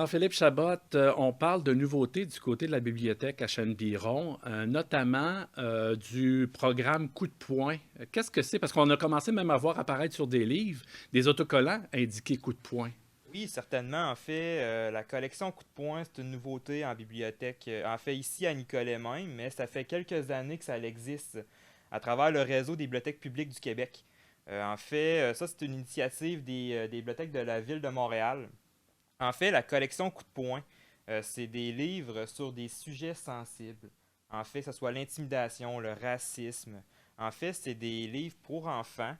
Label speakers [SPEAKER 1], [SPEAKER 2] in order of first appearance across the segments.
[SPEAKER 1] Jean-Philippe Chabot, on parle de nouveautés du côté de la bibliothèque à Chêne-Biron, notamment du programme Coup de poing. Qu'est-ce que c'est? Parce qu'on a commencé même à voir apparaître sur des livres des autocollants indiqués Coup de poing.
[SPEAKER 2] Oui, certainement. En fait, la collection Coup de poing, c'est une nouveauté en bibliothèque. En fait, ici à Nicolet même, mais ça fait quelques années que ça existe à travers le réseau des bibliothèques publiques du Québec. En fait, ça, c'est une initiative des bibliothèques de la ville de Montréal. En fait, la collection Coup de poing, c'est des livres sur des sujets sensibles. En fait, que ce soit l'intimidation, le racisme. En fait, c'est des livres pour enfants.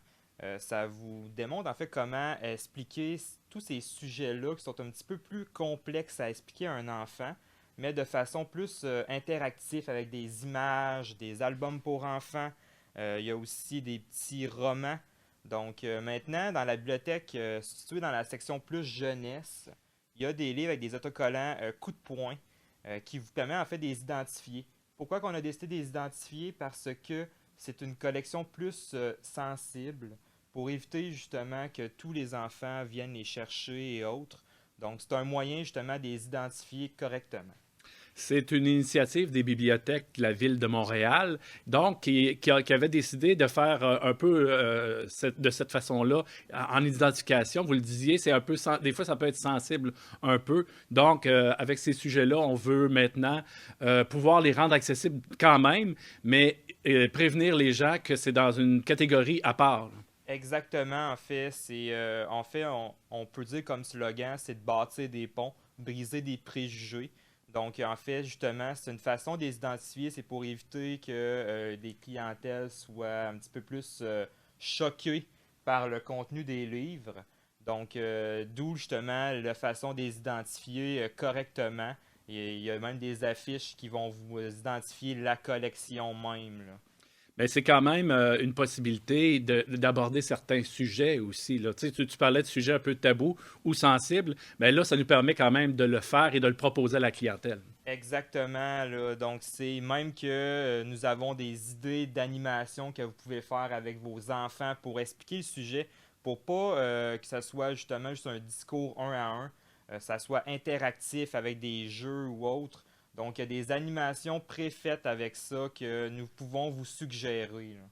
[SPEAKER 2] Ça vous démontre en fait comment expliquer tous ces sujets-là qui sont un petit peu plus complexes à expliquer à un enfant, mais de façon plus interactive avec des images, des albums pour enfants. Il y a aussi des petits romans. Donc maintenant, dans la bibliothèque située dans la section plus jeunesse, il y a des livres avec des autocollants coup de poing qui vous permettent en fait de les identifier. Pourquoi qu'on a décidé de les identifier? Parce que c'est une collection plus sensible pour éviter justement que tous les enfants viennent les chercher et autres. Donc c'est un moyen justement de les identifier correctement.
[SPEAKER 1] C'est une initiative des bibliothèques de la ville de Montréal, donc qui avait décidé de faire un peu de cette façon-là en identification. Vous le disiez, c'est un peu des fois ça peut être sensible un peu. Donc avec ces sujets-là, on veut maintenant pouvoir les rendre accessibles quand même, mais prévenir les gens que c'est dans une catégorie à part.
[SPEAKER 2] Exactement, en fait, on peut dire comme slogan, c'est de bâtir des ponts, briser des préjugés. Donc, en fait, justement, c'est une façon de les identifier, c'est pour éviter que des clientèles soient un petit peu plus choquées par le contenu des livres. Donc, d'où justement la façon de les identifier correctement. Et il y a même des affiches qui vont vous identifier la collection même, là.
[SPEAKER 1] Mais c'est quand même une possibilité d'aborder certains sujets aussi. Là. Tu parlais de sujets un peu tabous ou sensibles, mais là, ça nous permet quand même de le faire et de le proposer à la clientèle.
[SPEAKER 2] Exactement, là. Donc, c'est même que nous avons des idées d'animation que vous pouvez faire avec vos enfants pour expliquer le sujet, pour pas que ça soit justement juste un discours un à un, ça soit interactif avec des jeux ou autres. Donc, il y a des animations préfaites avec ça que nous pouvons vous suggérer, là.